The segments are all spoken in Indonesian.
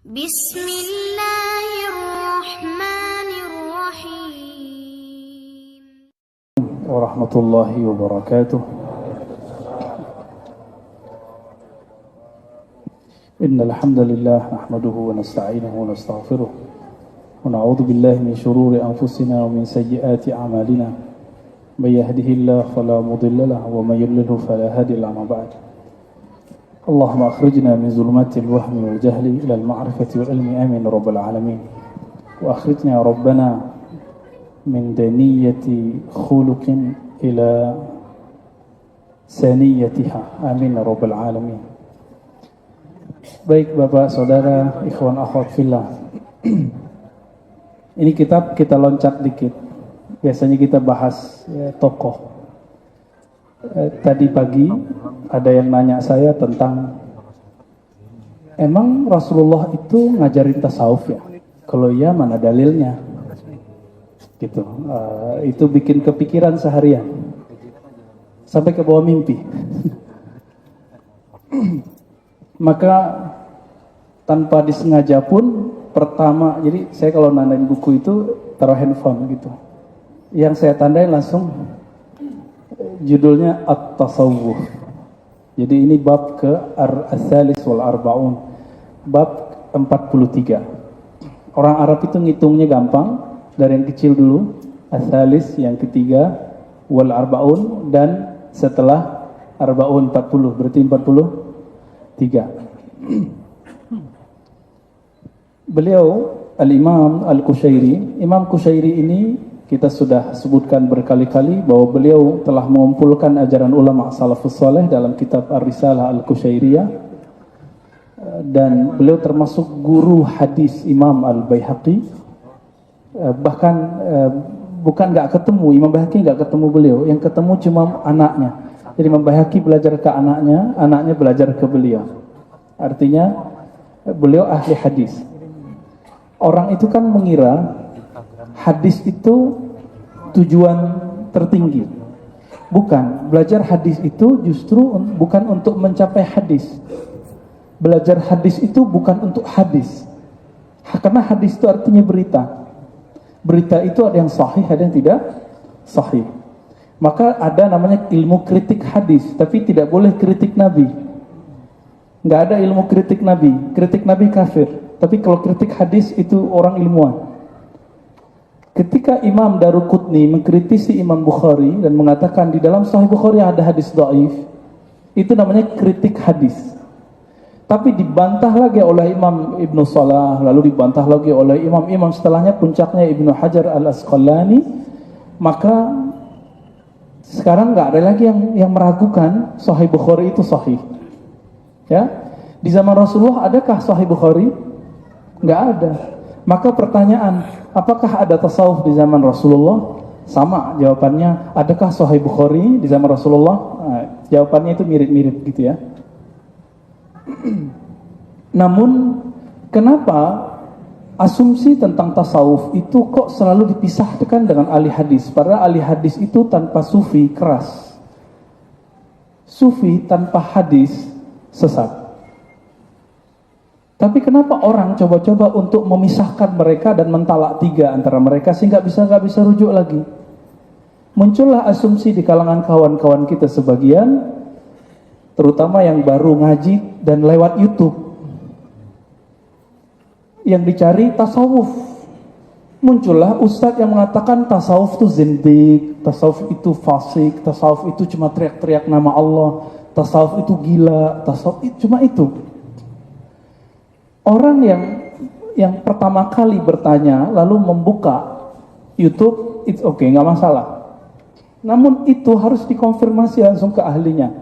Bismillahirrahmanirrahim. Warahmatullahi wabarakatuh. Innal hamdalillah nahmaduhu wa nasta'inuhu wa nastaghfiruh wa na'udzu billahi min shururi anfusina wa min sayyiati a'malina. May yahdihillahu fala mudilla lahu wa may yudlilhu fala hadiya lahu. Ba'd. Allahumma akhrijna min zulumatil wahmi wal jahli ila al-ma'rifati wal ilmi amin rabbal alamin. Wa akhrijna rabbana min daniyati khuluqin ila saniyatiha amin rabbal alamin. Baik Bapak, Saudara, ikhwan akhwat fillah. Ini kitab kita loncat dikit. Biasanya kita bahas tokoh. Tadi pagi ada yang nanya saya tentang emang Rasulullah itu ngajarin tasawuf ya? Kalau iya mana dalilnya? Gitu. Itu bikin kepikiran seharian sampai ke bawah mimpi. Maka tanpa disengaja pun pertama, jadi saya kalau nandain buku itu taruh handphone gitu. Yang saya tandain langsung judulnya At-Tasawwuf. Jadi ini bab ke Al-Thalis wal Arba'un, bab 43. Orang Arab itu ngitungnya gampang, dari yang kecil dulu, Al-Thalis, yang ketiga, wal Arba'un, dan setelah Arba'un 40, berarti 43. Beliau Al-Imam Al-Qushairi. Imam Qushairi ini kita sudah sebutkan berkali-kali bahwa beliau telah mengumpulkan ajaran ulama salafus saleh dalam kitab Ar-Risalah Al-Qushairiyah, dan beliau termasuk guru hadis Imam Al-Baihaqi. Bahkan bukan nggak ketemu, Imam Baihaqi nggak ketemu beliau, yang ketemu cuma anaknya. Jadi Imam Baihaqi belajar ke anaknya, anaknya belajar ke beliau. Artinya beliau ahli hadis. Orang itu kan mengira hadis itu tujuan tertinggi. Bukan, belajar hadis itu justru bukan untuk mencapai hadis. Belajar hadis itu bukan untuk hadis. Karena hadis itu artinya berita. Berita itu ada yang sahih, ada yang tidak sahih. Maka ada namanya ilmu kritik hadis, tapi tidak boleh kritik Nabi. Nggak ada ilmu kritik Nabi. Kritik Nabi kafir. Tapi kalau kritik hadis itu orang ilmuwan. Ketika Imam Daruqutni mengkritisi Imam Bukhari dan mengatakan di dalam Sahih Bukhari ada hadis dhaif, itu namanya kritik hadis. Tapi dibantah lagi oleh Imam Ibnu Salah, lalu dibantah lagi oleh imam-imam setelahnya, puncaknya Ibnu Hajar Al-Asqalani. Maka sekarang nggak ada lagi yang meragukan Sahih Bukhari itu sahih. Ya, di zaman Rasulullah adakah Sahih Bukhari? Nggak ada. Maka pertanyaan, apakah ada tasawuf di zaman Rasulullah? Sama jawabannya. Adakah Sahih Bukhari di zaman Rasulullah? Nah, jawabannya itu mirip-mirip gitu ya. Namun kenapa asumsi tentang tasawuf itu kok selalu dipisahkan dengan ahli hadis? Padahal ahli hadis itu tanpa sufi keras. Sufi tanpa hadis sesat. Tapi kenapa orang coba-coba untuk memisahkan mereka dan mentalak tiga antara mereka sehingga nggak bisa rujuk lagi? Muncullah asumsi di kalangan kawan-kawan kita sebagian, terutama yang baru ngaji dan lewat YouTube, yang dicari tasawuf. Muncullah ustadz yang mengatakan tasawuf itu zindik, tasawuf itu fasik, tasawuf itu cuma teriak-teriak nama Allah, tasawuf itu gila, tasawuf itu cuma itu. Orang yang pertama kali bertanya lalu membuka YouTube, it's okay, nggak masalah. Namun itu harus dikonfirmasi langsung ke ahlinya.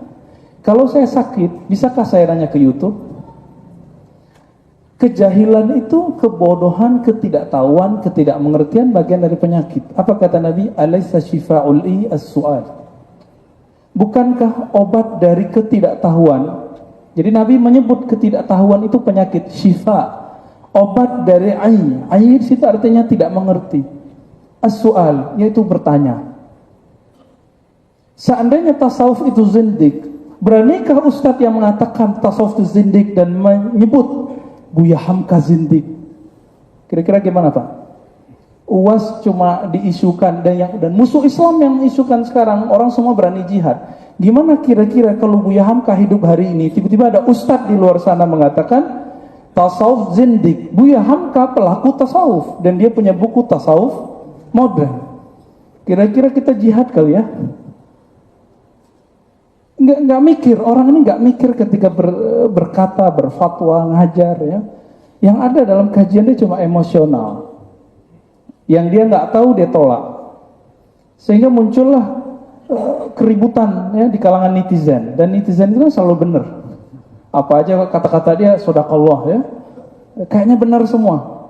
Kalau saya sakit, bisakah saya nanya ke YouTube? Kejahilan itu kebodohan, ketidaktahuan, ketidakmengertian bagian dari penyakit. Apa kata Nabi? Alaysa shifa'ul as-su'al. Bukankah obat dari ketidaktahuan? Jadi Nabi menyebut ketidaktahuan itu penyakit. Syifa, obat dari ai. Ai di situ artinya tidak mengerti. As-su'al, yaitu bertanya. Seandainya tasawuf itu zindik, beranikah ustadz yang mengatakan tasawuf itu zindik dan menyebut Buya Hamka zindik. Kira-kira gimana Pak? UAS cuma diisukan dan musuh Islam yang isukan sekarang, orang semua berani jihad. Gimana kira-kira kalau Buya Hamka hidup hari ini, tiba-tiba ada ustadz di luar sana mengatakan tasawuf zindik. Buya Hamka pelaku tasawuf dan dia punya buku tasawuf modern. Kira-kira kita jihad kali ya? Nggak mikir, orang ini nggak mikir ketika berkata, berfatwa, ngajar ya. Yang ada dalam kajian dia cuma emosional. Yang dia nggak tahu dia tolak. Sehingga muncullah keributan ya di kalangan netizen. Dan netizen itu selalu benar. Apa aja kata-kata dia shadakallah ya. Kayaknya benar semua.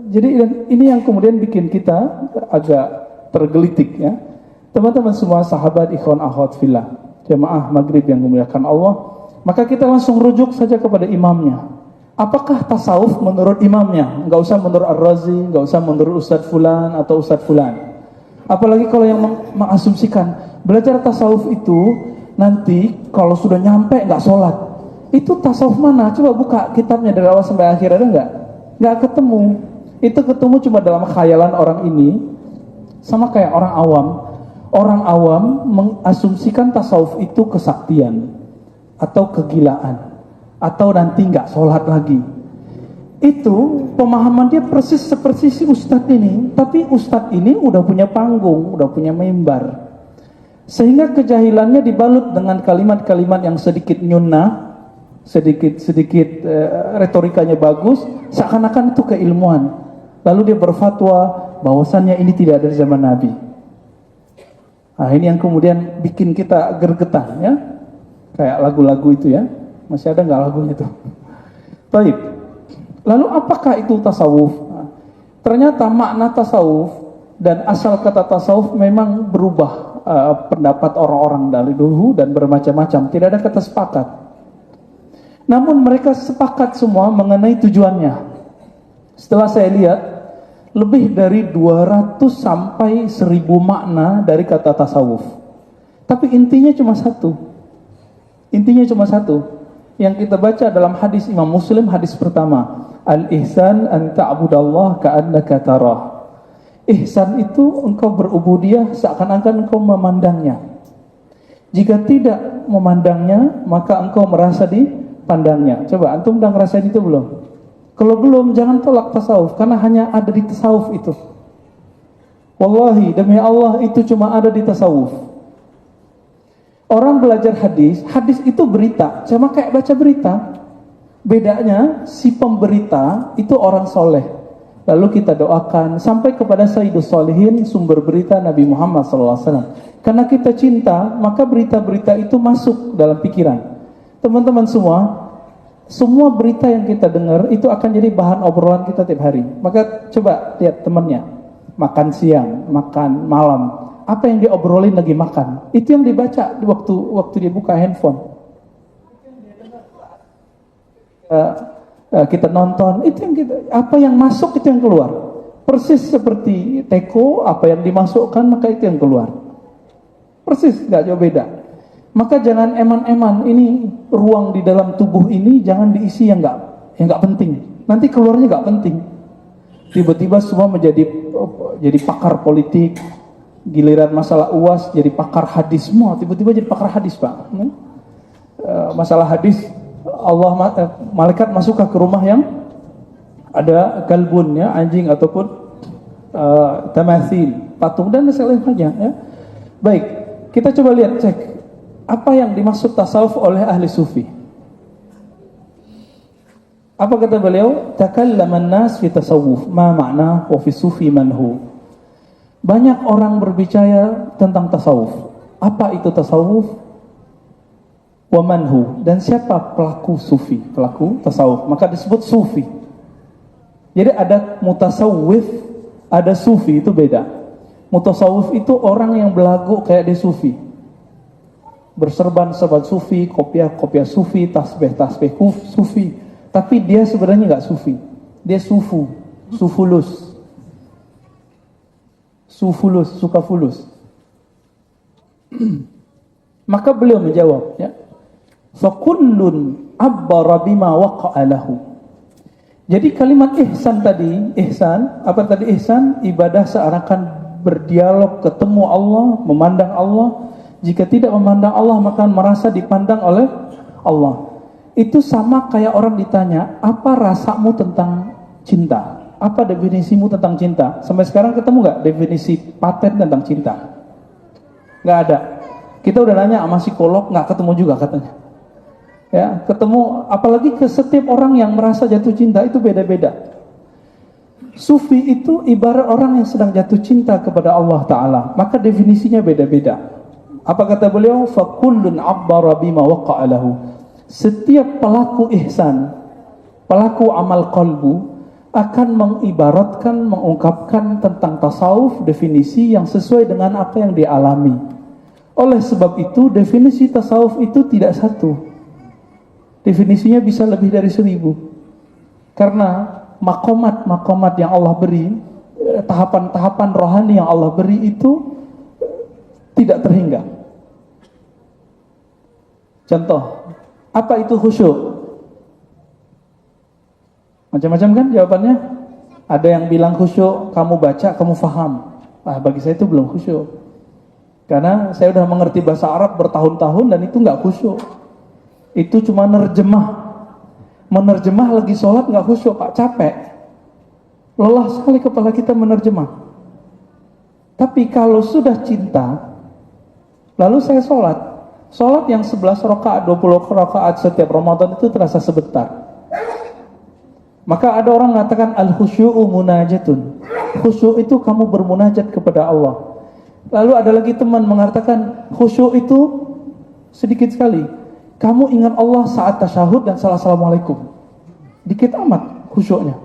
Jadi ini yang kemudian bikin kita agak tergelitik ya. Teman-teman semua sahabat ikhwan akhwat fillah, jamaah maghrib yang memuliakan Allah, maka kita langsung rujuk saja kepada imamnya. Apakah tasawuf menurut imamnya? Enggak usah menurut Ar-Razi, enggak usah menurut Ustadz Fulan atau Ustadz Fulan. Apalagi kalau yang mengasumsikan belajar tasawuf itu nanti kalau sudah nyampe enggak sholat. Itu tasawuf mana? Coba buka kitabnya dari awal sampai akhir, ada enggak? Enggak ketemu. Itu ketemu cuma dalam khayalan orang ini, sama kayak orang awam. Orang awam mengasumsikan tasawuf itu kesaktian atau kegilaan atau nanti nggak sholat lagi. Itu pemahaman dia persis seperti si ustadz ini, tapi ustadz ini udah punya panggung, udah punya mimbar, sehingga kejahilannya dibalut dengan kalimat-kalimat yang sedikit nyunnah, sedikit retorikanya bagus, seakan-akan itu keilmuan. Lalu dia berfatwa bahwasannya ini tidak dari zaman Nabi. Nah ini yang kemudian bikin kita gergetan ya. Kayak lagu-lagu itu ya. Masih ada nggak lagunya itu? Baik. Lalu apakah itu tasawuf? Nah, ternyata makna tasawuf dan asal kata tasawuf memang berubah pendapat orang-orang dari dulu dan bermacam-macam. Tidak ada kata sepakat. Namun mereka sepakat semua mengenai tujuannya. Setelah saya lihat lebih dari 200 sampai 1000 makna dari kata tasawuf. Tapi intinya cuma satu. Intinya cuma satu. Yang kita baca dalam hadis Imam Muslim, hadis pertama, al-ihsan an ta'budallah ka'annaka tarah. Ihsan itu engkau berubudiyah seakan-akan engkau memandangnya. Jika tidak memandangnya, maka engkau merasa dipandangnya. Coba antum udah ngerasain itu belum? Kalau belum, jangan tolak tasawuf, karena hanya ada di tasawuf itu. Wallahi, demi Allah, itu cuma ada di tasawuf. Orang belajar hadis, hadis itu berita, sama kayak baca berita. Bedanya, si pemberita itu orang soleh. Lalu kita doakan, sampai kepada Sayyidus Sholihin, sumber berita Nabi Muhammad SAW. Karena kita cinta, maka berita-berita itu masuk dalam pikiran. Teman-teman semua berita yang kita dengar itu akan jadi bahan obrolan kita tiap hari. Maka coba lihat temannya, makan siang, makan malam, apa yang dia obrolin lagi makan, itu yang dibaca waktu dia buka handphone. Kita nonton, itu yang apa yang masuk itu yang keluar. Persis seperti teko, apa yang dimasukkan maka itu yang keluar. Persis, nggak jauh beda. Maka jangan eman-eman, ini ruang di dalam tubuh ini jangan diisi yang nggak penting. Nanti keluarnya nggak penting. Tiba-tiba semua jadi pakar politik, giliran masalah UAS jadi pakar hadis semua. Tiba-tiba jadi pakar hadis Pak. Masalah hadis, malaikat masuk ke rumah yang ada kalbun ya, anjing ataupun tamasil, patung dan lain-lainnya ya. Baik, kita coba lihat cek. Apa yang dimaksud tasawuf oleh ahli sufi? Apa kata beliau? Takallaman nas fi tasawuf, ma ma'na wa fi sufi manhu. Banyak orang berbicara tentang tasawuf. Apa itu tasawuf? Wa manhu, dan siapa pelaku sufi, pelaku tasawuf? Maka disebut sufi. Jadi ada mutasawwif, ada sufi, itu beda. Mutasawwif itu orang yang belagu kayak dia sufi. Berserban-serban sufi, kopiah sufi, tasbih sufi. Tapi dia sebenarnya nggak sufi. Dia sufulus, sukafulus. Maka beliau menjawab, ya, Fakullun abbara bima waqa'a lahu. Jadi kalimat ihsan tadi, ihsan? Ibadah seakan berdialog, ketemu Allah, memandang Allah. Jika tidak memandang Allah, maka merasa dipandang oleh Allah. Itu sama kayak orang ditanya, apa rasamu tentang cinta? Apa definisimu tentang cinta? Sampai sekarang ketemu gak definisi paten tentang cinta? Gak ada. Kita udah nanya sama psikolog, gak ketemu juga katanya. Ya, ketemu, apalagi ke setiap orang yang merasa jatuh cinta itu beda-beda. Sufi itu ibarat orang yang sedang jatuh cinta kepada Allah Ta'ala, maka definisinya beda-beda. Apa kata beliau? Fakullun abbara bima waqa'a lahu. Setiap pelaku ihsan, pelaku amal qalbu akan mengibaratkan, mengungkapkan tentang tasawuf definisi yang sesuai dengan apa yang dialami. Oleh sebab itu definisi tasawuf itu tidak satu. Definisinya bisa lebih dari 1000. Karena makomat yang Allah beri, tahapan-tahapan rohani yang Allah beri itu tidak terhingga. Contoh, apa itu khusyuk? Macam-macam kan jawabannya? Ada yang bilang khusyuk, kamu baca, kamu faham. Bagi saya itu belum khusyuk. Karena saya sudah mengerti bahasa Arab bertahun-tahun dan itu enggak khusyuk. Itu cuma menerjemah lagi sholat nggak khusyuk, Pak, capek, lelah sekali kepala kita menerjemah. Tapi kalau sudah cinta, lalu saya sholat yang 11 rakaat, 20 rakaat setiap Ramadan itu terasa sebentar. Maka ada orang mengatakan al-khusyu'u munajatun. Khusyuk itu kamu bermunajat kepada Allah. Lalu ada lagi teman mengatakan khusyuk itu sedikit sekali. Kamu ingat Allah saat tasyahud dan assalamualaikum. Dikit amat khusyuknya.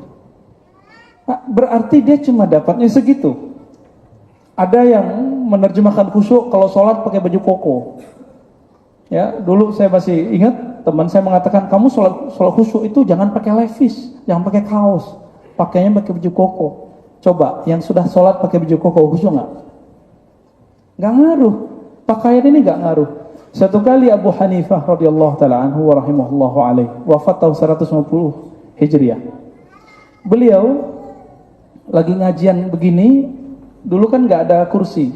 Berarti dia cuma dapatnya segitu. Ada yang menerjemahkan khusyuk kalau sholat pakai baju koko. Ya, dulu saya masih ingat teman saya mengatakan kamu sholat khusyuk itu jangan pakai levis, jangan pakai kaos, pakainya pakai baju koko. Coba yang sudah sholat pakai baju koko khusyuk nggak? Nggak ngaruh. Pakaian ini nggak ngaruh. Satu kali Abu Hanifah radhiyallahu taala anhu wa rahimahullahu alaihi wafat tahun 150 Hijriah. Beliau lagi ngajian begini, dulu kan nggak ada kursi,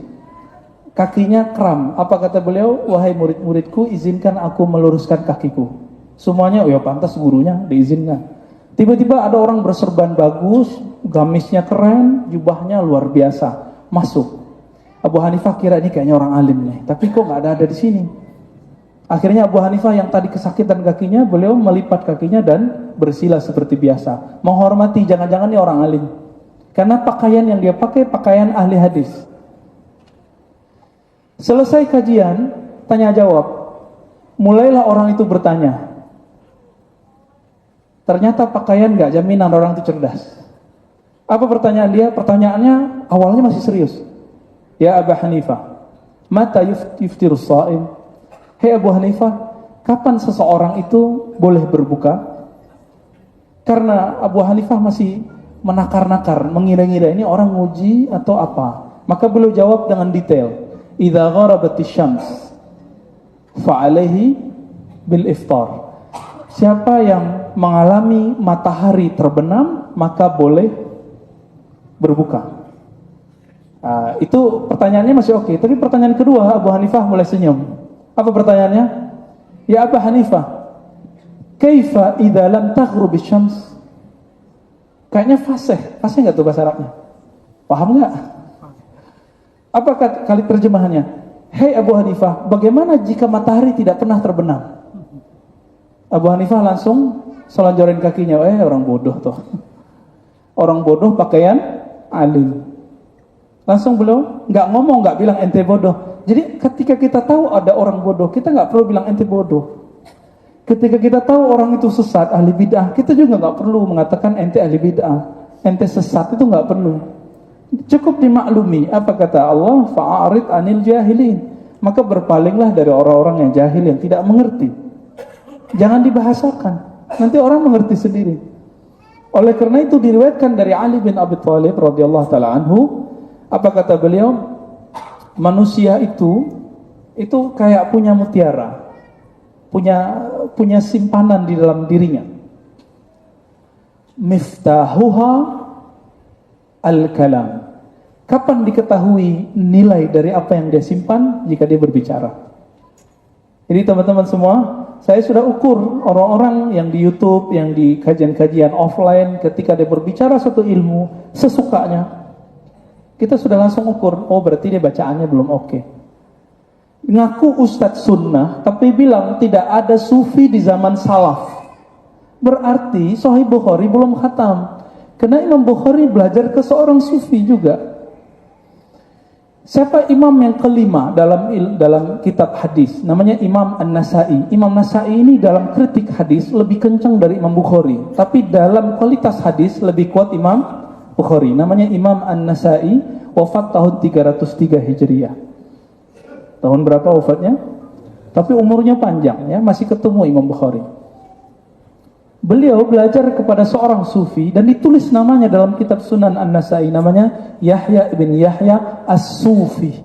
kakinya kram. Apa kata beliau? Wahai murid-muridku, izinkan aku meluruskan kakiku. Semuanya, oh ya pantas gurunya diizinkan. Tiba-tiba ada orang berserban bagus, gamisnya keren, jubahnya luar biasa, masuk. Abu Hanifah kira ini kayaknya orang alim nih, tapi kok nggak ada di sini. Akhirnya Abu Hanifah yang tadi kesakitan kakinya, beliau melipat kakinya dan bersila seperti biasa, menghormati, jangan-jangan ini orang alim. Karena pakaian yang dia pakai pakaian ahli hadis. Selesai kajian, tanya jawab. Mulailah orang itu bertanya. Ternyata pakaian gak jaminan orang itu cerdas. Apa pertanyaan dia? Pertanyaannya awalnya masih serius. Ya Abu Hanifah, mata yuftirus shaim? Hei Abu Hanifah, kapan seseorang itu boleh berbuka? Karena Abu Hanifah masih menakar-nakar, mengira-ngira ini orang nguji atau apa. Maka beliau jawab dengan detail. Idza gharabatis syams fa alaihi bil iftar. Siapa yang mengalami matahari terbenam, maka boleh berbuka. Itu pertanyaannya masih oke. Tapi pertanyaan kedua, Abu Hanifah mulai senyum. Apa pertanyaannya? Ya Abu Hanifah, kaifa idza lam taghrubis syams? Kayaknya fasih nggak tuh bahasa Arabnya? Paham nggak? Apa kali terjemahannya? Hei Abu Hanifah, bagaimana jika matahari tidak pernah terbenam? Abu Hanifah langsung selonjorin kakinya. Orang bodoh tuh. Orang bodoh pakaian alim. Langsung beliau nggak ngomong, nggak bilang ente bodoh. Jadi ketika kita tahu ada orang bodoh, kita nggak perlu bilang ente bodoh. Ketika kita tahu orang itu sesat, ahli bid'ah, kita juga nggak perlu mengatakan ente ahli bid'ah, ente sesat, itu nggak perlu. Cukup dimaklumi. Apa kata Allah? Fa'arid anil jahilin. Maka berpalinglah dari orang-orang yang jahil, yang tidak mengerti. Jangan dibahasakan. Nanti orang mengerti sendiri. Oleh karena itu diriwayatkan dari Ali bin Abi Thalib radhiyallahu taala anhu, apa kata beliau? Manusia itu kayak punya mutiara. punya simpanan di dalam dirinya. Miftahuha al-kalam. Kapan diketahui nilai dari apa yang dia simpan? Jika dia berbicara. Jadi teman-teman semua, saya sudah ukur orang-orang yang di YouTube, yang di kajian-kajian offline, ketika dia berbicara suatu ilmu sesukanya, kita sudah langsung ukur, oh berarti dia bacaannya belum oke. Ngaku Ustadz Sunnah, tapi bilang tidak ada sufi di zaman salaf. Berarti Sahih Bukhari belum khatam. Karena Imam Bukhari belajar ke seorang sufi juga. Siapa imam yang kelima dalam kitab hadis? Namanya Imam An-Nasai. Imam Nasai ini dalam kritik hadis lebih kencang dari Imam Bukhari, tapi dalam kualitas hadis lebih kuat Imam Bukhari. Namanya Imam An-Nasai, wafat tahun 303 Hijriah. Tahun berapa wafatnya? Tapi umurnya panjang ya, masih ketemu Imam Bukhari. Beliau belajar kepada seorang sufi dan ditulis namanya dalam kitab Sunan An-Nasai, namanya Yahya ibn Yahya As-Sufi.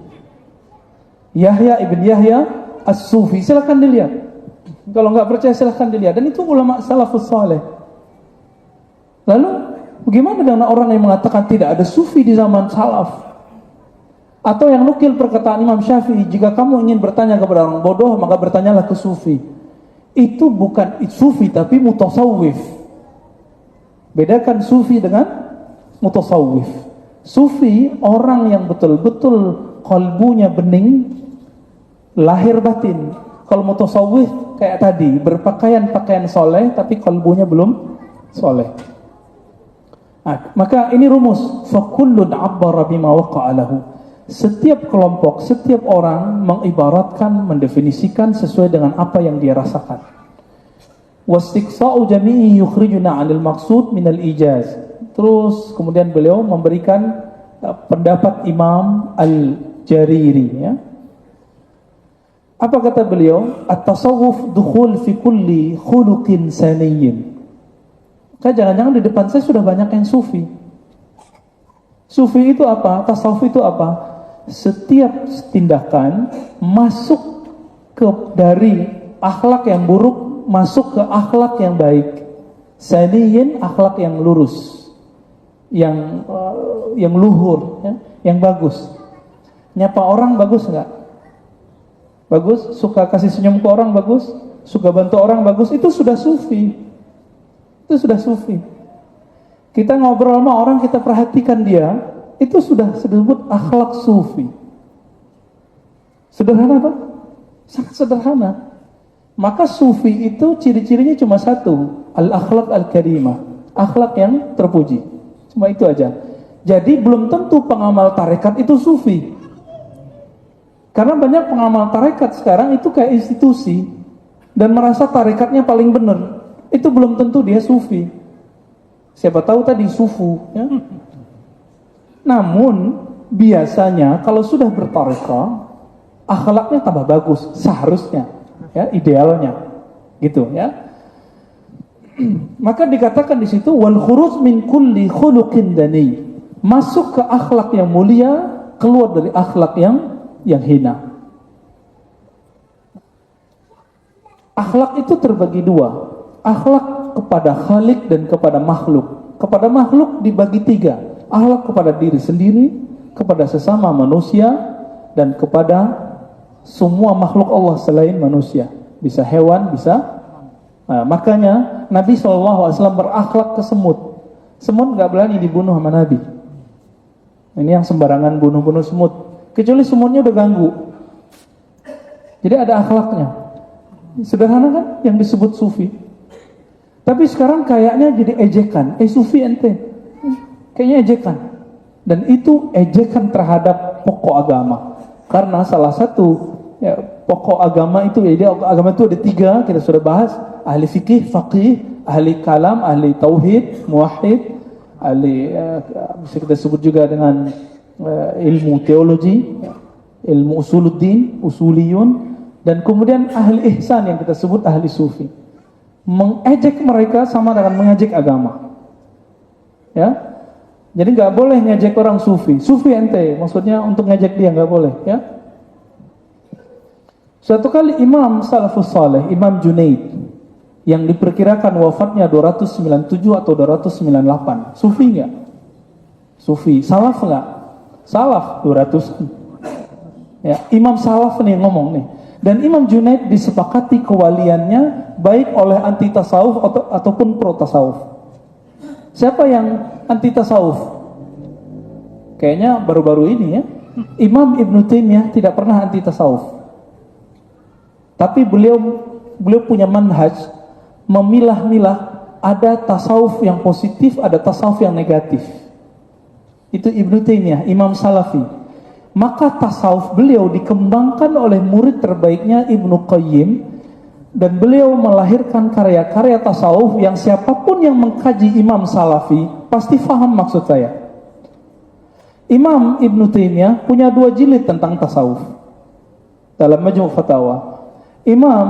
Yahya ibn Yahya As-Sufi, silakan dilihat. Kalau nggak percaya silakan dilihat. Dan itu ulama salafus saleh. Lalu bagaimana dengan orang yang mengatakan tidak ada sufi di zaman salaf? Atau yang nukil perkataan Imam Syafi'i, jika kamu ingin bertanya kepada orang bodoh, maka bertanyalah ke sufi. Itu bukan sufi tapi mutasawwif. Bedakan sufi dengan mutasawwif. Sufi orang yang betul-betul kalbunya bening, lahir batin. Kalau mutasawwif kayak tadi, berpakaian soleh tapi kalbunya belum soleh. Maka ini rumus, fakullun abbara bima waqa'a lahu. Setiap kelompok, setiap orang mengibaratkan, mendefinisikan sesuai dengan apa yang dia rasakan. Wastiqsa'u jami'i yukhrijuna 'anil maqsud minal ijaz. Terus kemudian beliau memberikan pendapat Imam Al-Jariri ya. Apa kata beliau? At-tasawuf dukhul fi kulli khuluqin saniyyin. Jangan-jangan di depan saya sudah banyak yang sufi. Sufi itu apa? Tasawuf itu apa? Setiap tindakan masuk dari akhlak yang buruk masuk ke akhlak yang baik. Saniyin, akhlak yang lurus, yang luhur, ya, yang bagus. Nyapa orang bagus nggak? Bagus. Suka kasih senyum ke orang bagus. Suka bantu orang bagus. Itu sudah sufi. Itu sudah sufi. Kita ngobrol sama orang, kita perhatikan dia. Itu sudah disebut akhlak sufi. Sederhana toh? Sangat sederhana. Maka sufi itu ciri-cirinya cuma satu, al-akhlaq al-karimah, akhlak yang terpuji. Cuma itu aja. Jadi belum tentu pengamal tarekat itu sufi. Karena banyak pengamal tarekat sekarang itu kayak institusi dan merasa tarekatnya paling benar. Itu belum tentu dia sufi. Siapa tahu tadi sufu, ya. Namun biasanya kalau sudah bertarekah, akhlaknya tambah bagus seharusnya, ya, idealnya, gitu ya. Maka dikatakan di situ wal khuruj min kulli khuluqin dani, masuk ke akhlak yang mulia, keluar dari akhlak yang hina. Akhlak itu terbagi dua, akhlak kepada Khalik dan kepada makhluk. Kepada makhluk dibagi tiga. Akhlak kepada diri sendiri, kepada sesama manusia, dan kepada semua makhluk Allah selain manusia. Bisa hewan, bisa. Makanya Nabi SAW berakhlak ke semut. Semut gak berani dibunuh sama Nabi. Ini yang sembarangan bunuh-bunuh semut. Kecuali semutnya udah ganggu. Jadi ada akhlaknya. Sederhana kan yang disebut sufi. Tapi sekarang kayaknya jadi ejekan. Sufi ente. Kayaknya ejekan. Dan itu ejekan terhadap pokok agama. Karena salah satu ya, pokok agama itu, ya, agama itu ada tiga, kita sudah bahas. Ahli fikih, faqih, ahli kalam, ahli tauhid, muwahhid, ahli bisa kita sebut juga dengan ilmu teologi, ilmu usuluddin, usuliyun, dan kemudian ahli ihsan yang kita sebut ahli sufi. Mengejek mereka sama dengan mengejek agama. Ya. Jadi nggak boleh ngejek orang sufi. Sufi ente, maksudnya untuk ngejek dia nggak boleh, ya. Suatu kali Imam Salafus Saleh, Imam Junaid, yang diperkirakan wafatnya 297 atau 298. Sufi enggak? Sufi. Salaf enggak? Salaf 200. Ya, Imam Salaf nih ngomong nih. Dan Imam Junaid disepakati kewaliannya baik oleh anti tasawuf ataupun pro tasawuf. Siapa yang anti tasawuf? Kayaknya baru-baru ini ya. Imam Ibnu Taimiyah tidak pernah anti tasawuf. Tapi beliau punya manhaj memilah-milah, ada tasawuf yang positif, ada tasawuf yang negatif. Itu Ibnu Taimiyah, Imam Salafi. Maka tasawuf beliau dikembangkan oleh murid terbaiknya Ibnu Qayyim, dan beliau melahirkan karya-karya tasawuf yang siapapun yang mengkaji Imam Salafi pasti faham maksud saya. Imam Ibnu Taimiyah punya 2 jilid tentang tasawuf dalam Majmu' Fatawa. Imam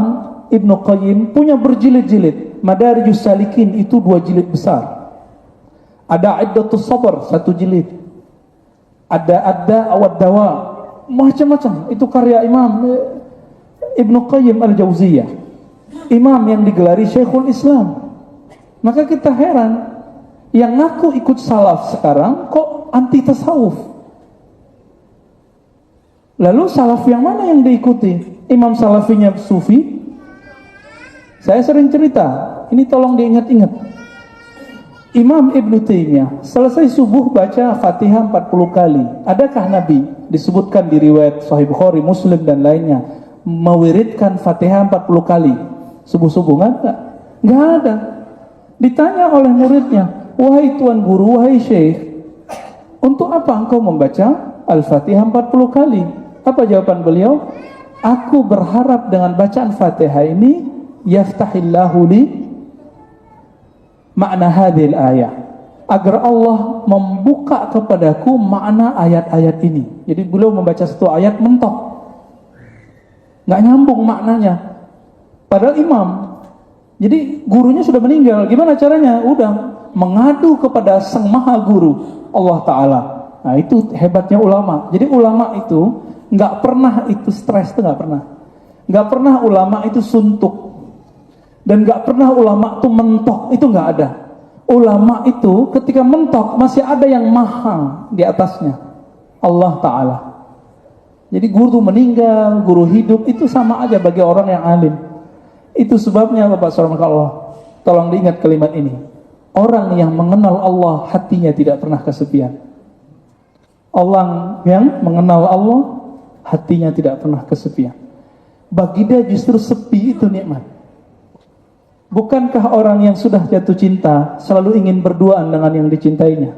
Ibnu Qayyim punya berjilid-jilid. Madarijus Salikin itu 2 jilid besar. Ada Iddatus Sabr 1 jilid. Ada Adda Awad Dawa, macam-macam. Itu karya Imam Ibnu Qayyim Al-Jauziyah, imam yang digelari Syekhul Islam. Maka kita heran, yang ngaku ikut salaf sekarang kok anti tasawuf. Lalu salaf yang mana yang diikuti? Imam salafinya sufi? Saya sering cerita, ini tolong diingat-ingat. Imam Ibnu Taimiyah selesai subuh baca Fatihah 40 kali. Adakah Nabi disebutkan di riwayat Sahih Bukhari, Muslim dan lainnya mewiridkan Fatihah 40 kali subuh-subuh? Nggak ada. Ditanya oleh muridnya, wahai tuan guru, wahai syekh, untuk apa engkau membaca Al-Fatihah 40 kali? Apa jawaban beliau? Aku berharap dengan bacaan Fatihah ini yaftahillahu li makna hadhil ayat, agar Allah membuka kepadaku makna ayat-ayat ini. Jadi beliau membaca satu ayat mentok, nggak nyambung maknanya. Padahal imam. Jadi gurunya sudah meninggal. Gimana caranya? Udah mengadu kepada sang maha guru Allah Ta'ala. Nah itu hebatnya ulama. Jadi ulama itu nggak pernah itu stres, itu nggak pernah ulama itu suntuk, dan nggak pernah ulama itu mentok, itu nggak ada. Ulama itu ketika mentok masih ada yang maha di atasnya, Allah Ta'ala. Jadi guru meninggal, guru hidup itu sama aja bagi orang yang alim. Itu sebabnya Bapak Saudara Allah, tolong diingat kalimat ini. Orang yang mengenal Allah hatinya tidak pernah kesepian. Orang yang mengenal Allah hatinya tidak pernah kesepian. Bagi dia justru sepi itu nikmat. Bukankah orang yang sudah jatuh cinta selalu ingin berduaan dengan yang dicintainya?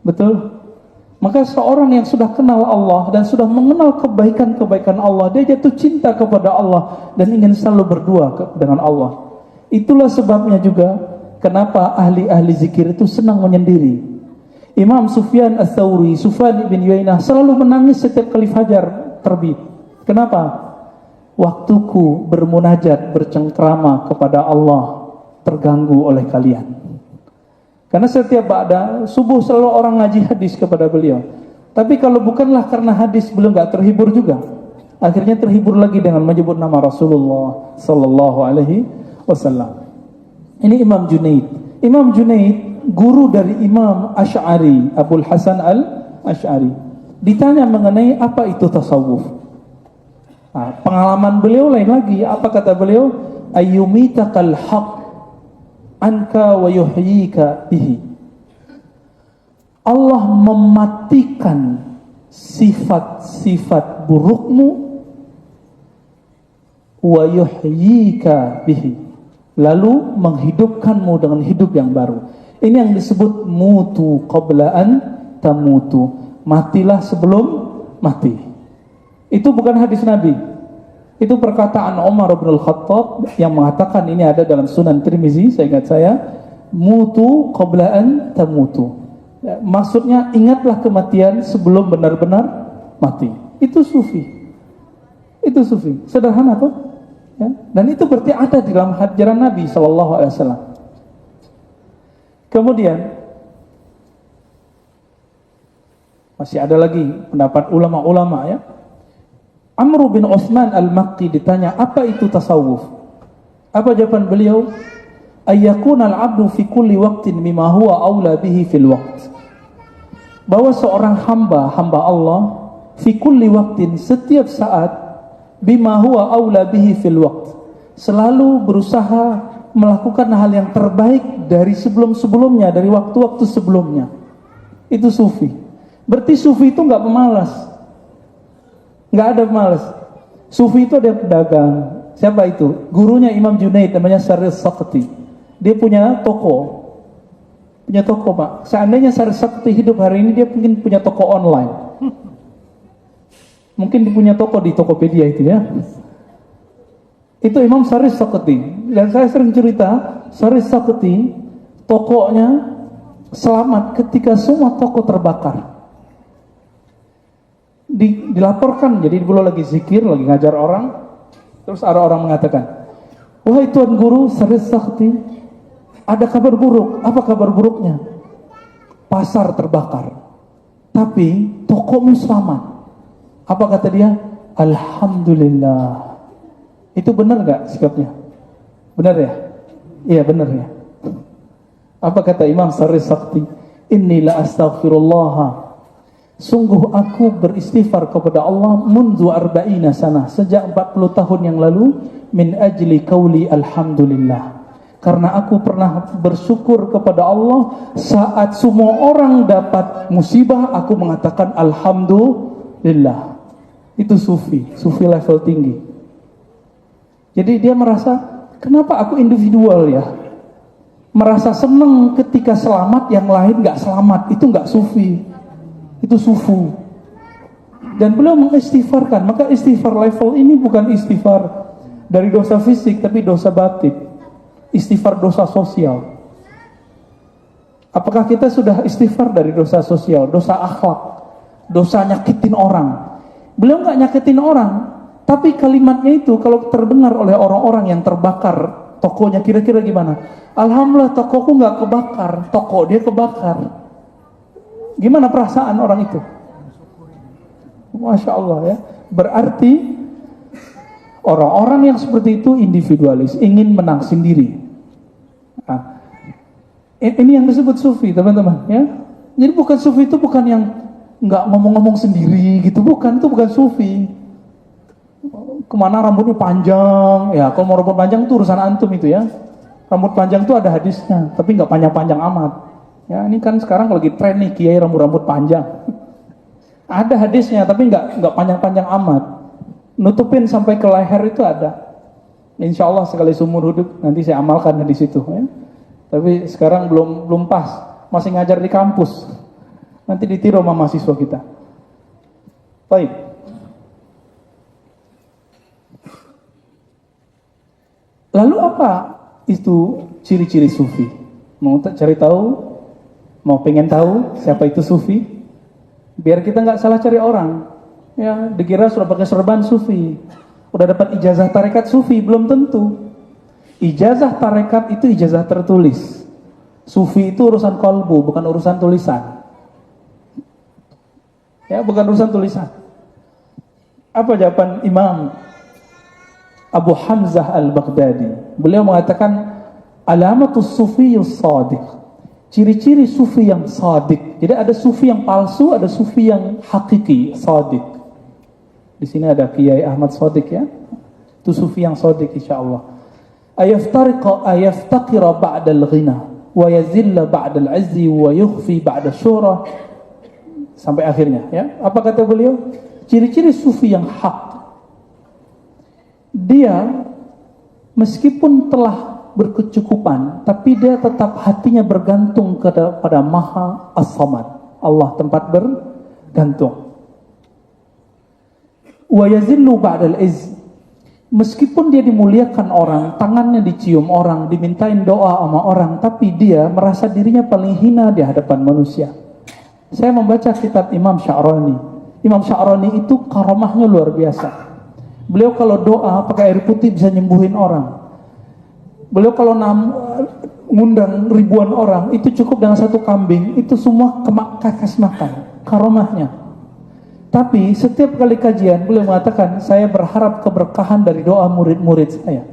Betul? Maka seorang yang sudah kenal Allah dan sudah mengenal kebaikan-kebaikan Allah, dia jatuh cinta kepada Allah dan ingin selalu berdua dengan Allah. Itulah sebabnya juga kenapa ahli-ahli zikir itu senang menyendiri. Imam Sufyan Ats-Tsauri, Sufyan bin Uyainah selalu menangis setiap kali fajar terbit. Kenapa? Waktuku bermunajat, bercengkrama kepada Allah terganggu oleh kalian. Karena setiap ba'da subuh selalu orang ngaji hadis kepada beliau. Tapi kalau bukanlah karena hadis, beliau nggak terhibur juga. Akhirnya terhibur lagi dengan menyebut nama Rasulullah sallallahu alaihi wasallam. Ini Imam Junaid. Imam Junaid guru dari Imam Asy'ari, Abul Hasan Al-Asy'ari. Ditanya mengenai apa itu tasawuf. Nah, pengalaman beliau lain lagi. Apa kata beliau? Ayyumitakal haq anka wa yuhyika bihi. Allah mematikan sifat-sifat burukmu wa yuhyika bihi, lalu menghidupkanmu dengan hidup yang baru. Ini yang disebut mutu qabla an tamutu. Matilah sebelum mati. Itu bukan hadis Nabi. Itu perkataan Umar bin Al-Khattab yang mengatakan, ini ada dalam Sunan Tirmizi, saya ingat mutu qabla an tamutu. Ya, maksudnya ingatlah kematian sebelum benar-benar mati. Itu sufi. Itu sufi. Sederhana tuh. Ya? Dan itu berarti ada di dalam ajaran Nabi SAW. Kemudian masih ada lagi pendapat ulama-ulama ya. Amr bin Utsman al-Makki ditanya, apa itu tasawuf? Apa jawaban beliau? Ayyakuna al-'abdu fi kulli waqtin mimma huwa aula bihi fil waqt. Bahwa seorang hamba Allah fi kulli waqtin, setiap saat, bima huwa aula bihi fil waqt, selalu berusaha melakukan hal yang terbaik dari sebelum-sebelumnya, dari waktu-waktu sebelumnya. Itu sufi. Berarti sufi itu nggak pemalas, nggak ada pemalas. Sufi itu ada yang pedagang. Siapa itu? Gurunya Imam Junaid, namanya Syarif Saqti. Dia punya toko, Pak. Seandainya Syarif Saqti hidup hari ini, dia mungkin punya toko online. Mungkin dia punya toko di Tokopedia itu ya. Itu Imam Syarif Saqti. Dan saya sering cerita, Syarif Saqti tokonya selamat ketika semua toko terbakar. Dilaporkan, jadi beliau lagi zikir, lagi ngajar orang, terus ada orang mengatakan, wahai Tuan Guru Syarif Saqti, ada kabar buruk. Apa kabar buruknya? Pasar terbakar, tapi tokomu selamat. Apa kata dia? Alhamdulillah. Itu benar gak sikapnya? Benar ya? Iya benar ya. Apa kata Imam Syarif Saqti? Inni la astaghfirullah, sungguh aku beristighfar kepada Allah mundu arba'ina sana, sejak 40 tahun yang lalu, min ajli qauli alhamdulillah, karena aku pernah bersyukur kepada Allah saat semua orang dapat musibah, aku mengatakan alhamdulillah. Itu sufi level tinggi. Jadi dia merasa, kenapa aku individual ya? Merasa senang ketika selamat, yang lain gak selamat. Itu gak sufi, itu sufu. Dan beliau mengistighfarkan. Maka istighfar level ini bukan istighfar dari dosa fisik, tapi dosa batin. Istighfar dosa sosial. Apakah kita sudah istighfar dari dosa sosial, dosa akhlak, dosa nyakitin orang? Beliau gak nyakitin orang, tapi kalimatnya itu kalau terdengar oleh orang-orang yang terbakar tokonya, kira-kira gimana? Alhamdulillah tokoku gak kebakar, toko dia kebakar. Gimana perasaan orang itu? Masya Allah ya. Berarti orang-orang yang seperti itu individualis, ingin menang sendiri. Nah, ini yang disebut sufi, teman-teman ya. Jadi bukan sufi itu bukan yang nggak ngomong-ngomong sendiri gitu, bukan. Itu bukan sufi. Kemana rambutnya panjang? Ya, kalau mau rambut panjang itu urusan antum itu ya. Rambut panjang itu ada hadisnya, tapi nggak panjang-panjang amat. Ya, ini kan sekarang lagi tren nih kiai rambut panjang. Ada hadisnya, tapi nggak panjang-panjang amat. Nutupin sampai ke leher itu ada. Insya Allah sekali seumur hidup nanti saya amalkan di situ. Ya. Tapi sekarang belum pas, masih ngajar di kampus. Nanti ditiru sama mahasiswa kita. Baik. Lalu apa itu ciri-ciri sufi? Mau cari tahu? Mau pengen tahu siapa itu sufi? Biar kita nggak salah cari orang. Ya, dikira sudah pakai serban sufi, udah dapat ijazah tarekat sufi, belum tentu. Ijazah tarekat itu ijazah tertulis. Sufi itu urusan kolbu, bukan urusan tulisan. Ya, bukan urusan tulisan. Apa jawaban Imam Abu Hamzah al-Baghdadi? Beliau mengatakan, alamatus sufiyus shadiq. Ciri-ciri sufi yang shadiq. Jadi ada sufi yang palsu, ada sufi yang hakiki, shadiq. Di sini ada Kiai Ahmad Shadiq ya. Itu sufi yang shadiq insyaallah. Ayaftaqira ba'dal ghina wa yazilla ba'dal azzi wa yukhfi ba'da syura. Sampai akhirnya ya. Apa kata beliau? Ciri-ciri sufi yang hak. Dia meskipun telah berkecukupan, tapi dia tetap hatinya bergantung kepada Maha As-Samad, Allah tempat bergantung. Wa yazillu ba'dal izz, meskipun dia dimuliakan orang, tangannya dicium orang, dimintain doa sama orang, tapi dia merasa dirinya paling hina di hadapan manusia. Saya membaca kitab Imam Sya'rani. Imam Sya'rani itu karamahnya luar biasa. Beliau kalau doa pakai air putih bisa nyembuhin orang. Beliau kalau ngundang ribuan orang, itu cukup dengan satu kambing, itu semua kakas makan. Karamahnya. Tapi setiap kali kajian beliau mengatakan, saya berharap keberkahan dari doa murid-murid saya.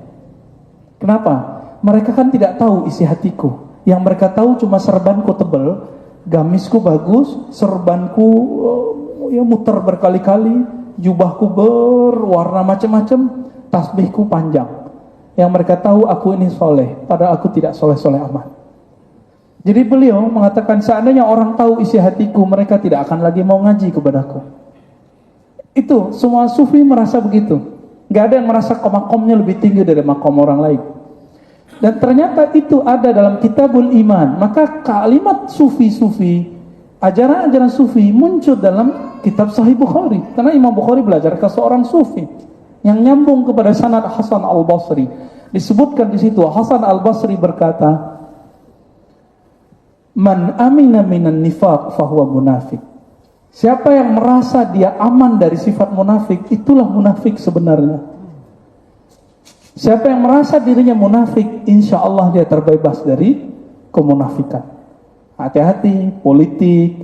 Kenapa? Mereka kan tidak tahu isi hatiku. Yang mereka tahu cuma serbanku tebal, gamisku bagus, serbanku ya muter berkali-kali, jubahku berwarna macam-macam, tasbihku panjang. Yang mereka tahu aku ini soleh, padahal aku tidak soleh-soleh amat. Jadi beliau mengatakan, seandainya orang tahu isi hatiku, mereka tidak akan lagi mau ngaji kepadaku. Itu semua sufi merasa begitu. Gak ada yang merasa makomnya lebih tinggi dari makom orang lain. Dan ternyata itu ada dalam Kitabul Iman. Maka kalimat sufi-sufi, ajaran-ajaran sufi muncul dalam kitab Sahih Bukhari. Karena Imam Bukhari belajar ke seorang sufi yang nyambung kepada sanad Hasan Al-Basri. Disebutkan di situ Hasan Al-Basri berkata, "Man amina minan nifaq fahuwa munafik." Siapa yang merasa dia aman dari sifat munafik, itulah munafik sebenarnya. Siapa yang merasa dirinya munafik, insya Allah dia terbebas dari kemunafikan. Hati-hati, politik,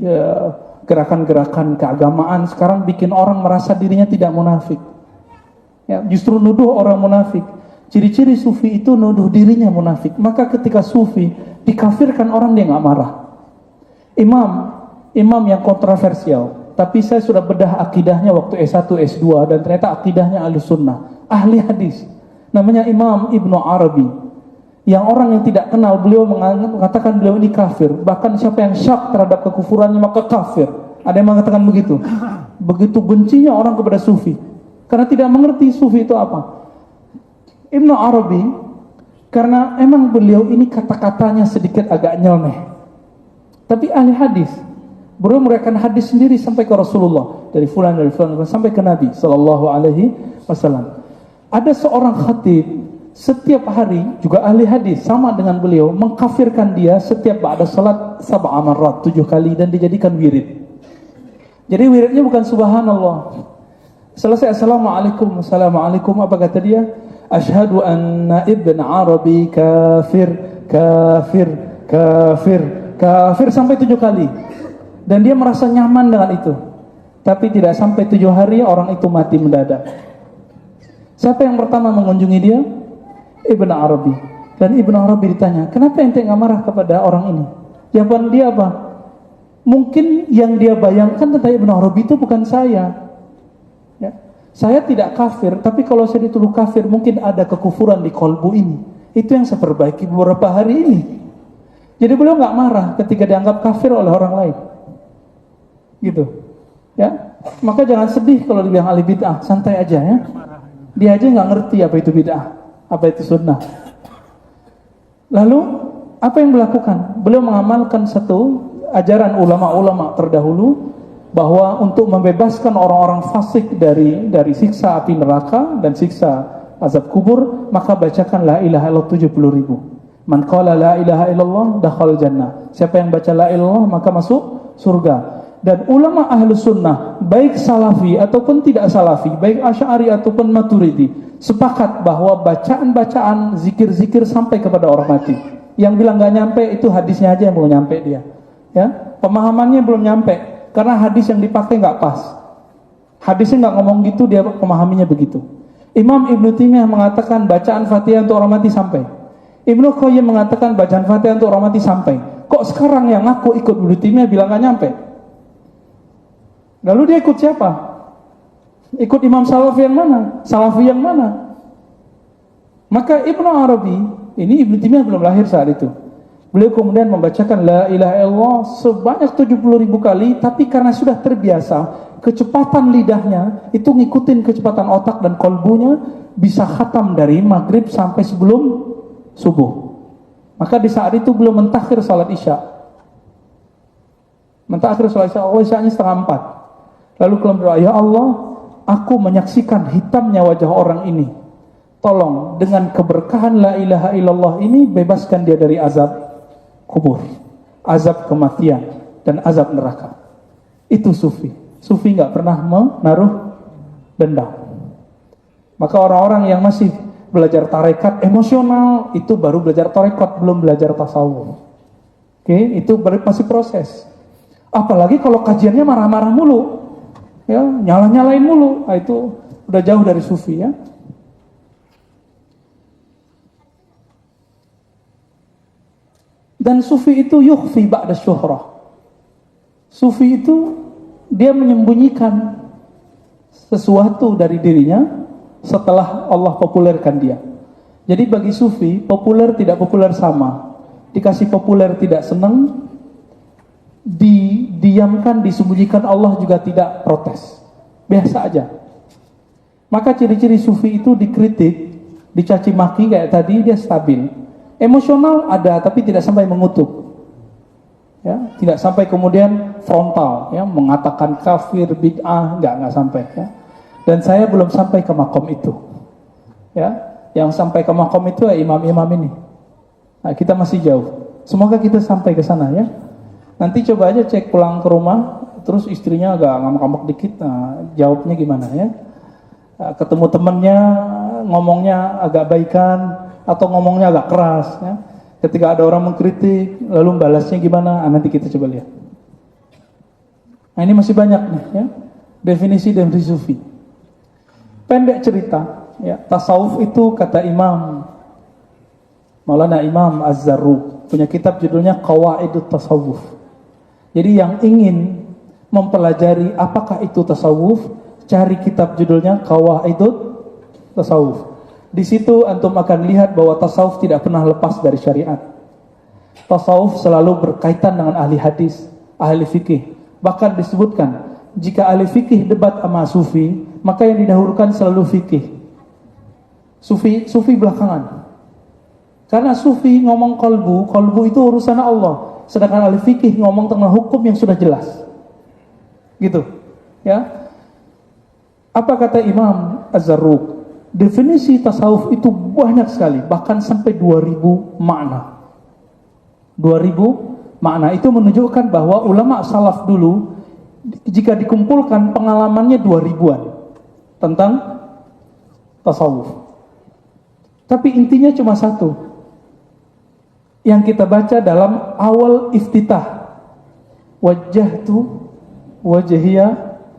gerakan-gerakan keagamaan sekarang bikin orang merasa dirinya tidak munafik. Ya, justru nuduh orang munafik. Ciri-ciri sufi itu nuduh dirinya munafik. Maka ketika sufi dikafirkan orang, dia nggak marah. Imam yang kontroversial, tapi saya sudah bedah akidahnya waktu S1, S2, dan ternyata akidahnya Ahlussunnah, ahli hadis. Namanya Imam Ibnu Arabi. Yang orang yang tidak kenal beliau mengatakan beliau ini kafir. Bahkan siapa yang syak terhadap kekufurannya maka kafir. Ada yang mengatakan begitu. Begitu bencinya orang kepada sufi, karena tidak mengerti sufi itu apa. Ibnu Arabi, karena emang beliau ini kata-katanya sedikit agak nyeleneh, tapi ahli hadis. Beliau meriwayatkan hadis sendiri sampai ke Rasulullah, dari fulan sampai ke Nabi sallallahu alaihi wasallam. Ada seorang khatib setiap hari juga ahli hadis sama dengan beliau mengkafirkan dia setiap ba'da salat 7 marrat, 7 kali, dan dijadikan wirid. Jadi wiridnya bukan subhanallah. Selesai assalamualaikum, assalamualaikum, apa kata dia? Asyhadu anna Ibn Arabi kafir, kafir, kafir, kafir sampai 7 kali. Dan dia merasa nyaman dengan itu. Tapi tidak sampai 7 hari orang itu mati mendadak. Siapa yang pertama mengunjungi dia? Ibn Arabi. Dan Ibn Arabi ditanya, kenapa ente gak marah kepada orang ini? Jawaban dia apa? Mungkin yang dia bayangkan tentang Ibn Arabi itu bukan saya. Ya. Saya tidak kafir, tapi kalau saya dituduh kafir, mungkin ada kekufuran di kolbu ini. Itu yang saya perbaiki beberapa hari ini. Jadi beliau gak marah ketika dianggap kafir oleh orang lain. Gitu. Ya. Maka jangan sedih kalau dibilang ahli bid'ah, santai aja ya. Dia aja nggak ngerti apa itu bid'ah, apa itu sunnah. Lalu apa yang beliau lakukan? Beliau mengamalkan satu ajaran ulama-ulama terdahulu, bahwa untuk membebaskan orang-orang fasik dari siksa api neraka dan siksa azab kubur, maka bacakan la ilaha illallah 70.000. Man qala la ilaha illallah dakhal jannah. Siapa yang baca la ilaha illallah maka masuk surga. Dan ulama ahlus sunnah, baik salafi ataupun tidak salafi, baik asy'ari ataupun maturidi, sepakat bahwa bacaan-bacaan zikir-zikir sampai kepada orang mati. Yang bilang gak nyampe itu hadisnya aja yang belum nyampe dia. Ya, pemahamannya belum nyampe karena hadis yang dipakai gak pas. Hadisnya gak ngomong gitu, dia pemahaminya begitu. Imam Ibnu Taimiyah mengatakan bacaan Fatihah untuk orang mati sampai. Ibnu Qayyim mengatakan bacaan Fatihah untuk orang mati sampai. Kok sekarang yang aku ikut Ibnu Taimiyah bilang gak nyampe? Lalu dia ikut siapa? Ikut Imam Salafi yang mana? Salafi yang mana? Maka Ibnu Arabi, ini Ibnu Taimiyah belum lahir saat itu. Beliau kemudian membacakan la ilaha illallah sebanyak 70.000 kali, tapi karena sudah terbiasa, kecepatan lidahnya itu ngikutin kecepatan otak dan kolbunya, bisa khatam dari maghrib sampai sebelum subuh. Maka di saat itu beliau mentakhir salat isya. Mentakhir salat isya, isyanya 3:30. Lalu kalau berdoa, ya Allah, aku menyaksikan hitamnya wajah orang ini. Tolong dengan keberkahan la ilaha illallah ini bebaskan dia dari azab kubur, azab kematian, dan azab neraka. Itu sufi. Sufi nggak pernah menaruh dendam. Maka orang-orang yang masih belajar tarekat emosional itu baru belajar tarekat, belum belajar tasawuf. Oke, itu masih proses. Apalagi kalau kajiannya marah-marah mulu. ya nyala-nyalain mulu. Nah, itu udah jauh dari sufi ya. Dan sufi itu yukhfi ba'da syuhrah. Sufi itu dia menyembunyikan sesuatu dari dirinya setelah Allah populerkan dia. Jadi bagi sufi, populer tidak populer sama. Dikasih populer tidak senang, didiamkan, disembunyikan Allah juga tidak protes. Biasa aja. Maka ciri-ciri sufi itu dikritik, dicaci maki kayak tadi, dia stabil. Emosional ada, tapi tidak sampai mengutuk. Ya, tidak sampai kemudian frontal, ya, mengatakan kafir, bid'ah, enggak sampai. Ya. Dan saya belum sampai ke makom itu. Ya, yang sampai ke makom itu ya imam-imam ini. Nah, kita masih jauh. Semoga kita sampai ke sana ya. Nanti coba aja cek pulang ke rumah, terus istrinya agak ngambek-ngambek dikit, nah, jawabnya gimana ya? Ketemu temannya, ngomongnya agak baikan, atau ngomongnya agak keras ya. Ketika ada orang mengkritik lalu balasnya gimana, nanti kita coba lihat. Nah, ini masih banyak nih ya definisi sufi. Pendek cerita ya, tasawuf itu kata Imam Maulana Imam Az-Zarruq punya kitab judulnya Qawaidut Tasawuf. Jadi yang ingin mempelajari apakah itu tasawuf, cari kitab judulnya Qawaidut Tasawuf. Di situ antum akan lihat bahwa tasawuf tidak pernah lepas dari syariat. Tasawuf selalu berkaitan dengan ahli hadis, ahli fikih. Bahkan disebutkan, jika ahli fikih debat sama sufi, maka yang didahulukan selalu fikih. Sufi belakangan. Karena sufi ngomong kolbu itu urusan Allah. Sedangkan ahli fikih ngomong tentang hukum yang sudah jelas. Gitu. Ya. Apa kata Imam Az-Zarruq? Definisi tasawuf itu banyak sekali, bahkan sampai 2000 makna. 2000 makna itu menunjukkan bahwa ulama salaf dulu jika dikumpulkan pengalamannya 2000-an tentang tasawuf. Tapi intinya cuma satu yang kita baca dalam awal iftitah, wajjahtu wajhiya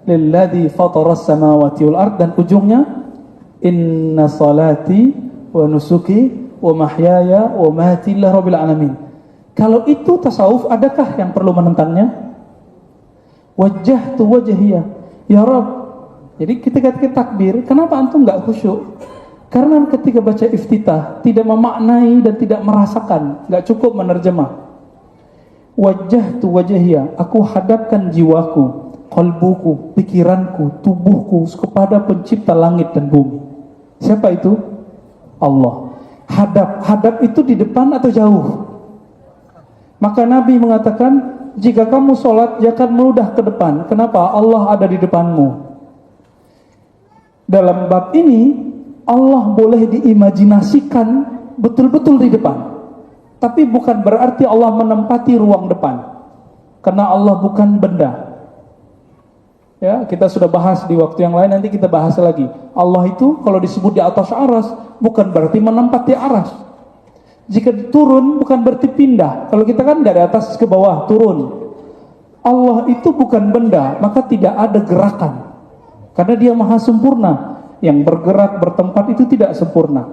lilladzi fataras samawati wal ard, dan ujungnya inna salati wa nusuki wa mahyaya wa mati lillahi rabbil alamin. Kalau itu tasawuf, adakah yang perlu menentangnya? Wajjahtu wajhiya ya Rabb. Jadi ketika takbir, kenapa antum enggak khusyuk? Karena ketika baca iftitah tidak memaknai dan tidak merasakan, enggak cukup menerjemah. Wajjahtu wajhiya, aku hadapkan jiwaku, qalbuku, pikiranku, tubuhku kepada pencipta langit dan bumi. Siapa itu? Allah. Hadap itu di depan atau jauh? Maka Nabi mengatakan, jika kamu sholat jangan meludah ke depan. Kenapa? Allah ada di depanmu. Dalam bab ini Allah boleh diimajinasikan betul-betul di depan, tapi bukan berarti Allah menempati ruang depan, karena Allah bukan benda. Ya, kita sudah bahas di waktu yang lain, nanti kita bahas lagi. Allah itu kalau disebut di atas aras, bukan berarti menempati aras. Jika turun, bukan berarti pindah. Kalau kita kan dari atas ke bawah, turun. Allah itu bukan benda, maka tidak ada gerakan. Karena dia maha sempurna. Yang bergerak, bertempat itu tidak sempurna.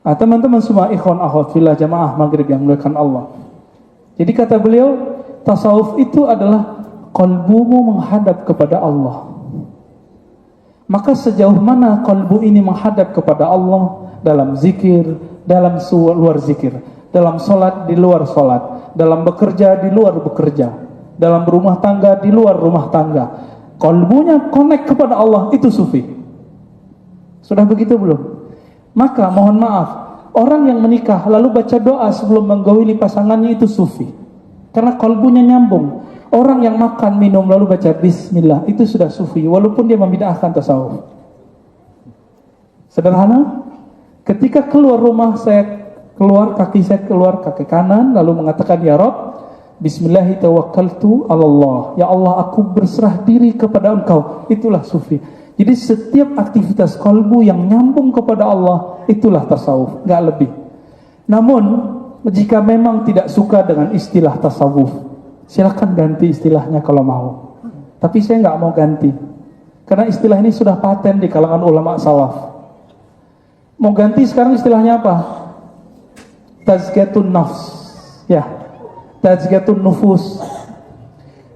Nah, teman-teman semua, ikhwan akhwat fillah jamaah maghrib yang muliakan Allah. Jadi kata beliau, tasawuf itu adalah qalbumu menghadap kepada Allah. Maka sejauh mana qalbu ini menghadap kepada Allah dalam zikir, dalam luar zikir, dalam solat di luar solat, dalam bekerja di luar bekerja, dalam berumah tangga di luar rumah tangga, qalbunya connect kepada Allah, itu sufi. Sudah begitu belum? Maka mohon maaf, orang yang menikah lalu baca doa sebelum menggauli pasangannya itu sufi, karena qalbunya nyambung. Orang yang makan, minum, lalu baca bismillah, itu sudah sufi, walaupun dia membid'ahkan tasawuf. Sederhana, ketika keluar rumah, kaki saya keluar kaki kanan, lalu mengatakan, ya Rabb, bismillahi tawakkaltu Allah. Ya Allah, aku berserah diri kepada Engkau. Itulah sufi. Jadi setiap aktivitas kalbu yang nyambung kepada Allah, itulah tasawuf, gak lebih. Namun, jika memang tidak suka dengan istilah tasawuf, silakan ganti istilahnya kalau mau. Tapi saya nggak mau ganti. Karena istilah ini sudah paten di kalangan ulama salaf. Mau ganti sekarang istilahnya apa? Tazkiyatun nafs. Ya, tazkiyatun nufus.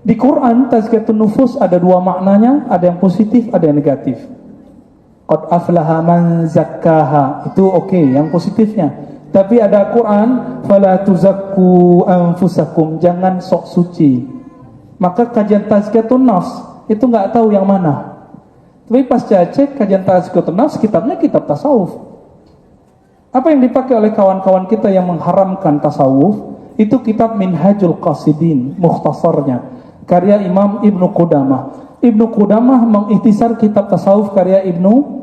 Di Quran, tazkiyatun nufus ada dua maknanya, ada yang positif, ada yang negatif. Qad aflaha man zakkaha, itu oke, yang positifnya. Tapi ada Quran, fala tuzakku anfusakum, jangan sok suci. Maka kajian tazkiyatun nafs itu nggak tahu yang mana. Tapi pas saya cek kajian tazkiyatun nafs, kitabnya kitab tasawuf. Apa yang dipakai oleh kawan-kawan kita yang mengharamkan tasawuf itu kitab Minhajul Qasidin, mukhtasarnya, karya Imam Ibnu Qudamah. Ibnu Qudamah mengikhtisar kitab tasawuf karya Ibnu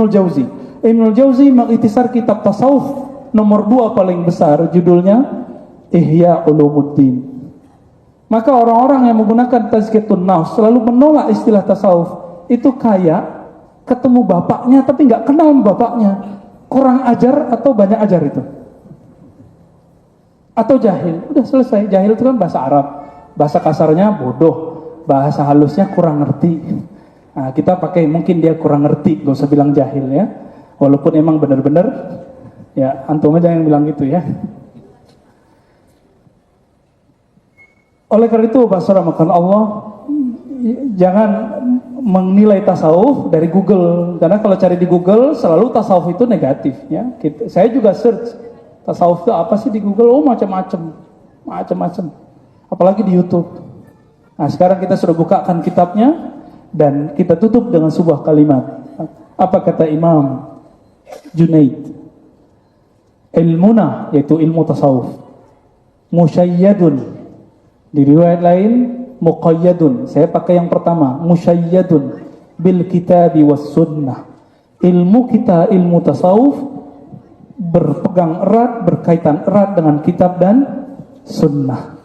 Jauzi. Ibnu Jauzi mengikhtisar kitab tasawuf nomor 2 paling besar, judulnya Ihya Ulumuddin. Maka orang-orang yang menggunakan tazkiyatun nafs selalu menolak istilah tasawuf. Itu kayak ketemu bapaknya tapi nggak kenal bapaknya. Kurang ajar atau banyak ajar itu? Atau jahil? Udah selesai. Jahil itu kan bahasa Arab. Bahasa kasarnya bodoh. Bahasa halusnya kurang ngerti. Nah, kita pakai mungkin dia kurang ngerti, gak usah bilang jahil ya. Walaupun emang benar-benar ya antum aja yang bilang gitu ya. Oleh karena itu, makan Allah, jangan menilai tasawuf dari Google, karena kalau cari di Google selalu tasawuf itu negatif ya. Saya juga search tasawuf itu apa sih di Google, oh macam-macam, apalagi di YouTube. Nah sekarang kita sudah bukakan kitabnya dan kita tutup dengan sebuah kalimat. Apa kata Imam Junaid? Ilmuna, yaitu ilmu tasawuf, musyayyadun, di riwayat lain muqayyadun. Saya pakai yang pertama, musyayyadun bil kitabi was sunnah. Ilmu kita, ilmu tasawuf berpegang erat, berkaitan erat dengan kitab dan sunnah.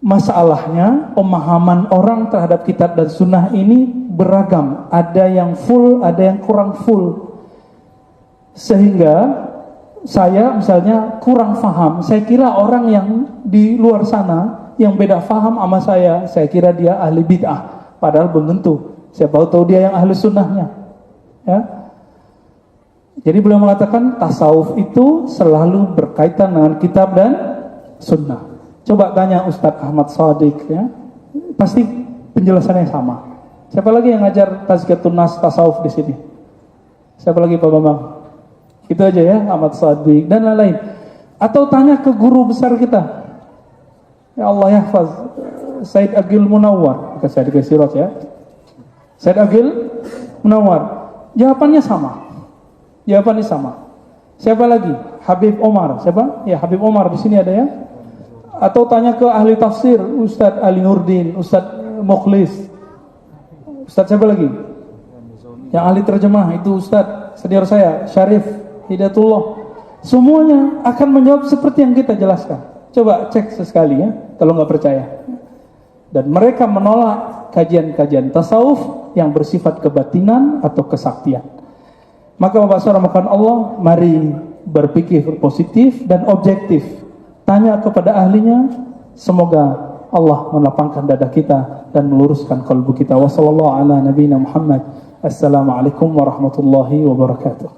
Masalahnya pemahaman orang terhadap kitab dan sunnah ini beragam. Ada yang full, ada yang kurang full. Sehingga saya misalnya kurang paham. Saya kira orang yang di luar sana yang beda faham sama saya kira dia ahli bid'ah, padahal belum tentu. Saya tahu dia yang ahli sunnahnya ya. Jadi beliau mengatakan tasawuf itu selalu berkaitan dengan kitab dan sunnah. Coba tanya Ustadz Ahmad Shadiq ya, pasti penjelasannya sama. Siapa lagi yang ngajar tazkiyatun nafs tasawuf di sini? Siapa lagi Pak Bambang? Itu aja ya, Ahmad Shadiq dan lain-lain. Atau tanya ke guru besar kita, ya Allah yahfaz, Said Agil Munawwar, bukan Said Agil Siraj ya, Said Agil Munawwar. Jawabannya sama. Siapa lagi? Habib Omar. Siapa? Ya Habib Omar di sini ada ya. Atau tanya ke ahli tafsir, Ustadz Ali Nurdin, Ustadz Mukhlis. Ustadz siapa lagi? Yang ahli terjemah itu Ustadz senior saya, Syarif Hidayatullah. Semuanya akan menjawab seperti yang kita jelaskan. Coba cek sesekali ya, kalau nggak percaya. Dan mereka menolak kajian-kajian tasawuf yang bersifat kebatinan atau kesaktian. Maka Bapak Saudara makan Allah, mari berpikir positif dan objektif. Tanya kepada ahlinya, semoga Allah melapangkan dada kita dan meluruskan kalbu kita. Wassallallahu ala nabiyina Muhammad. Assalamualaikum warahmatullahi wabarakatuh.